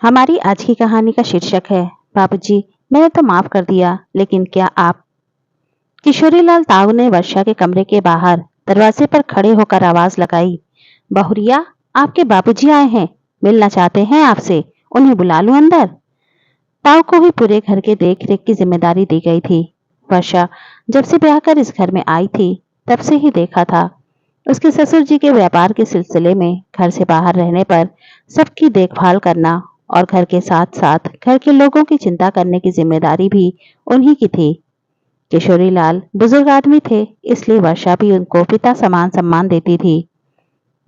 हमारी आज की कहानी का शीर्षक है बाबूजी, मैंने तो माफ कर दिया, लेकिन क्या आप? किशोरीलाल ताऊ ने वर्षा के कमरे के बाहर दरवाजे पर खड़े होकर आवाज लगाई। बहुरिया, आपके बाबूजी आए हैं, मिलना चाहते हैं आपसे। उन्हें बुला लूं अंदर? ताऊ को भी पूरे घर के देख रेख की जिम्मेदारी दी गई थी। वर्षा जब से ब्याह कर इस घर में आई थी, तब से ही देखा था। उसके ससुर जी के व्यापार के सिलसिले में घर से बाहर रहने पर सबकी देखभाल करना और घर के साथ साथ घर के लोगों की चिंता करने की जिम्मेदारी भी उन्हीं की थी। किशोरीलाल बुजुर्ग आदमी थे, इसलिए वर्षा भी उनको पिता समान सम्मान देती थी।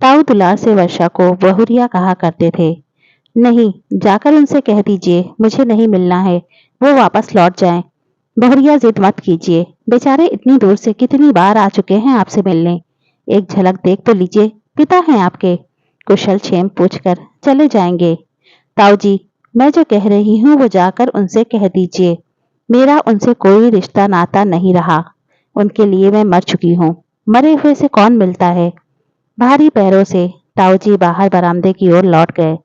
ताऊ दुलार से वर्षा को बहुरिया कहा करते थे। नहीं, जाकर उनसे कह दीजिए मुझे नहीं मिलना है, वो वापस लौट जाएं। बहुरिया जिद मत कीजिए, बेचारे इतनी दूर से कितनी बार आ चुके हैं आपसे मिलने। एक झलक देख तो लीजिए, पिता हैं आपके। कुशल क्षेम पूछकर चले जाएंगे। ताऊ जी, मैं जो कह रही हूँ वो जाकर उनसे कह दीजिए। मेरा उनसे कोई रिश्ता नाता नहीं रहा। उनके लिए मैं मर चुकी हूँ। मरे हुए से कौन मिलता है? भारी पैरों से ताऊ जी बाहर बरामदे की ओर लौट गए।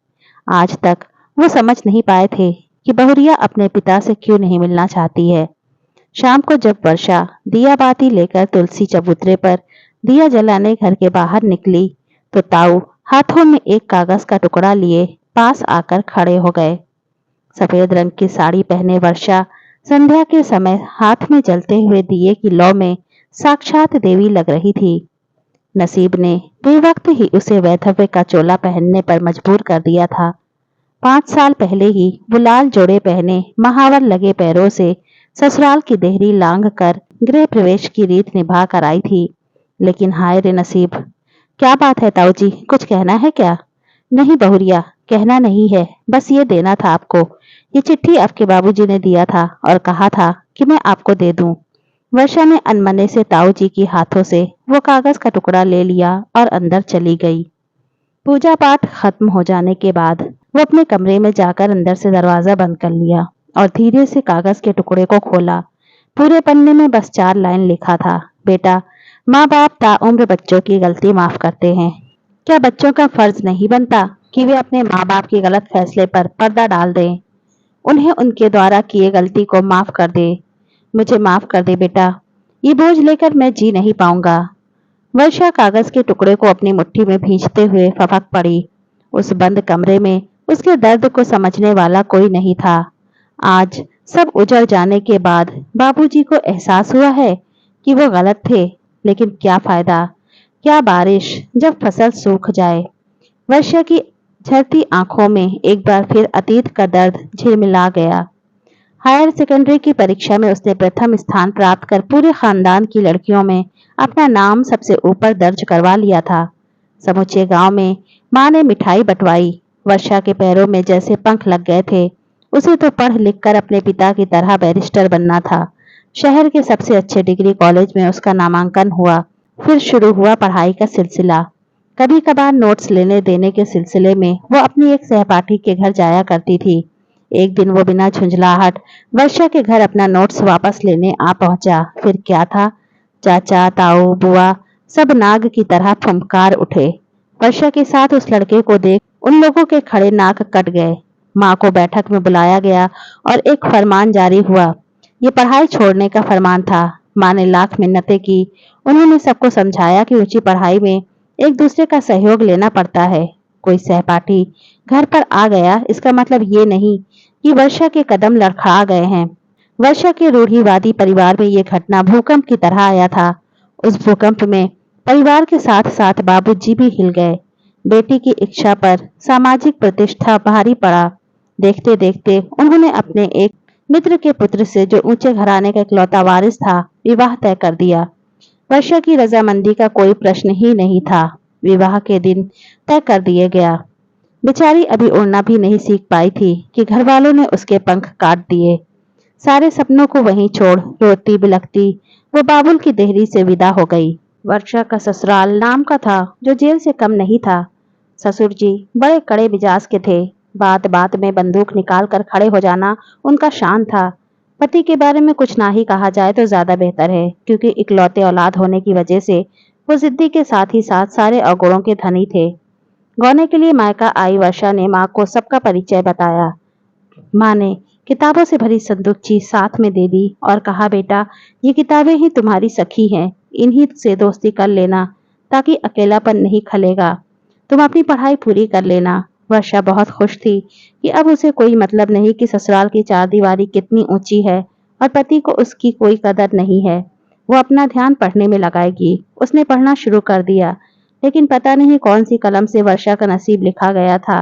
आज तक वो समझ नहीं पाए थे कि बहुरिया अपने पिता से क्यों नहीं मिलना चाहती है। शाम को जब वर्षा दिया बाती लेकर तुलसी चबूतरे पर दिया जलाने घर के बाहर निकली, तो ताऊ हाथों में एक कागज का टुकड़ा लिए पास आकर खड़े हो गए। सफेद रंग की साड़ी पहने वर्षा संध्या के समय हाथ में जलते हुए दिए की लौ में साक्षात देवी लग रही थी। नसीब ने बेवक्त ही उसे वैधव्य का चोला पहनने पर मजबूर कर दिया था। 5 साल पहले ही वो लाल जोड़े पहने महावर लगे पैरों से ससुराल की देहरी लांघ कर गृह प्रवेश की रीत निभा कर आई थी। लेकिन हाय रे नसीब! क्या बात है ताऊ जी, कुछ कहना है क्या? नहीं बहुरिया, कहना नहीं है, बस ये देना था आपको। ये चिट्ठी आपके बाबूजी ने दिया था और कहा था कि मैं आपको दे दूं। वर्षा ने अनमने से ताऊ जी की हाथों से वो कागज का टुकड़ा ले लिया और अंदर चली गई। पूजा पाठ खत्म हो जाने के बाद वो अपने कमरे में जाकर अंदर से दरवाजा बंद कर लिया और धीरे से कागज के टुकड़े को खोला। पूरे पन्ने में बस 4 लाइन लिखा था। बेटा, माँ बाप ताउम्र बच्चों की गलती माफ करते हैं। क्या बच्चों का फर्ज नहीं बनता कि वे अपने माँ बाप के गलत फैसले पर पर्दा डाल दें, उन्हें उनके द्वारा किए गलती को माफ कर दे। मुझे माफ कर दे बेटा, ये बोझ लेकर मैं जी नहीं पाऊंगा। वर्षा कागज के टुकड़े को अपनी मुट्ठी में भींचते हुए फपक पड़ी। उस बंद कमरे में उसके दर्द को समझने वाला कोई नहीं था। आज सब उजड़ जाने के बाद बाबूजी को एहसास हुआ है कि वो गलत थे, लेकिन क्या फायदा? क्या बारिश जब फसल सूख जाए? वर्षा की झरती आंखों में एक बार फिर अतीत का दर्द झिलमिला गया। हायर सेकेंडरी की परीक्षा में उसने प्रथम स्थान प्राप्त कर पूरे खानदान की लड़कियों में अपना नाम सबसे ऊपर दर्ज करवा लिया था। समूचे गांव में माँ ने मिठाई बंटवाई। वर्षा के पैरों में जैसे पंख लग गए थे। उसे तो पढ़ लिख कर अपने पिता की तरह बैरिस्टर बनना था। शहर के सबसे अच्छे डिग्री कॉलेज में उसका नामांकन हुआ। फिर शुरू हुआ पढ़ाई का सिलसिला। कभी कभार नोट्स लेने देने के सिलसिले में वो अपनी एक सहपाठी के घर जाया करती थी। एक दिन वो बिना झुंझलाहट वर्षा के घर अपना नोट्स वापस लेने आ पहुंचा। फिर क्या था, चाचा, ताऊ, बुआ सब नाग की तरह फुंकार उठे। वर्षा के साथ उस लड़के को देख उन लोगों के खड़े नाक कट गए। माँ को बैठक में बुलाया गया और एक फरमान जारी हुआ। ये पढ़ाई छोड़ने का फरमान था। माँ ने लाख मिन्नतें की। उन्होंने सबको समझाया कि ऊंची पढ़ाई में एक दूसरे का सहयोग लेना पड़ता है। कोई सहपाठी घर पर आ गया, इसका मतलब ये नहीं कि वर्षा के कदम लड़खड़ा गए हैं। वर्षा के रूढ़िवादी परिवार में ये घटना भूकंप की तरह आया था। उस भूकंप में परिवार के साथ साथ बाबूजी भी हिल गए। बेटी की इच्छा पर सामाजिक प्रतिष्ठा भारी पड़ा। देखते देखते उन्होंने अपने एक मित्र के पुत्र से, जो ऊंचे घराने का इकलौता वारिस था, विवाह तय कर दिया। वर्षा की रजामंदी का कोई प्रश्न ही नहीं था। विवाह के दिन तय कर दिया गया। बेचारी अभी उड़ना भी नहीं सीख पाई थी कि घर वालों ने उसके पंख काट दिए। सारे सपनों को वहीं छोड़ रोती बिलखती वो बाबुल की देहरी से विदा हो गई। वर्षा का ससुराल नाम का था, जो जेल से कम नहीं था। ससुर जी बड़े कड़े मिजाज के थे। बात बात में बंदूक निकाल कर खड़े हो जाना उनका शान था। पति के बारे में कुछ ना ही कहा जाए तो ज्यादा बेहतर है, क्योंकि इकलौते औलाद होने की वजह से वो जिद्दी के साथ ही साथ सारे अवगुणों के धनी थे। गौने के लिए मायका आई वर्षा ने माँ को सबका परिचय बताया। माँ ने किताबों से भरी संदूकची साथ में दे दी और कहा, बेटा, ये किताबें ही तुम्हारी सखी हैं, इन्हीं से दोस्ती कर लेना ताकि अकेलापन नहीं खलेगा। तुम अपनी पढ़ाई पूरी कर लेना। वर्षा बहुत खुश थी कि अब उसे कोई मतलब नहीं कि ससुराल की चारदीवारी कितनी ऊंची है और पति को उसकी कोई कदर नहीं है। वो अपना ध्यान पढ़ने में लगाएगी। उसने पढ़ना शुरू कर दिया, लेकिन पता नहीं कौन सी कलम से वर्षा का नसीब लिखा गया था।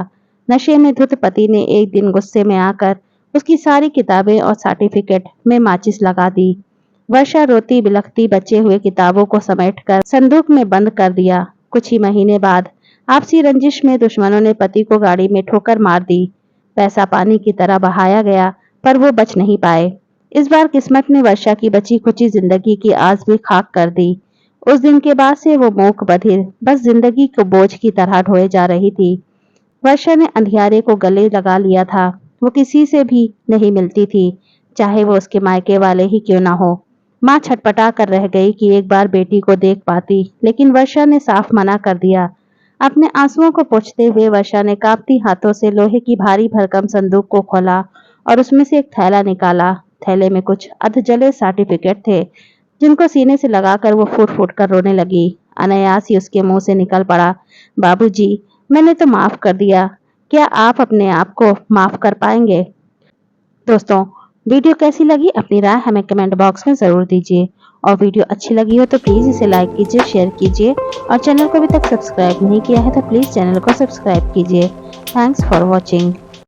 नशे में धुत पति ने एक दिन गुस्से में आकर उसकी सारी किताबें और सर्टिफिकेट में माचिस लगा दी। वर्षा रोती बिलखती बचे हुए किताबों को समेटकर संदूक में बंद कर दिया। कुछ ही महीने बाद आपसी रंजिश में दुश्मनों ने पति को गाड़ी में ठोकर मार दी। पैसा पानी की तरह बहाया गया, पर वो बच नहीं पाए। इस बार किस्मत ने वर्षा की बची खुची जिंदगी की आस भी खाक कर दी। उस दिन के बाद से वो मूक बधिर बस जिंदगी को बोझ की तरह ढोए जा रही थी। वर्षा ने अंधियारे को गले लगा लिया था। वो किसी से भी नहीं मिलती थी, चाहे वो उसके मायके वाले ही क्यों ना हो। माँ छटपटा कर रह गई कि एक बार बेटी को देख पाती, लेकिन वर्षा ने साफ मना कर दिया। अपने आंसुओं को पोंछते हुए वर्षा ने कांपती हाथों से लोहे की भारी भरकम संदूक को खोला और उसमें से एक थैला निकाला। थैले में कुछ अधजले सर्टिफिकेट थे, जिनको सीने से लगाकर वो फूट फूट कर रोने लगी। अनायास ही उसके मुंह से निकल पड़ा, बाबूजी, मैंने तो माफ कर दिया। क्या आप अपने आप को माफ कर पाएंगे? दोस्तों, वीडियो कैसी लगी अपनी राय हमें कमेंट बॉक्स में जरूर दीजिए और वीडियो अच्छी लगी हो तो प्लीज इसे लाइक कीजिए, शेयर कीजिए और चैनल को अभी तक सब्सक्राइब नहीं किया है तो प्लीज चैनल को सब्सक्राइब कीजिए। Thanks for watching.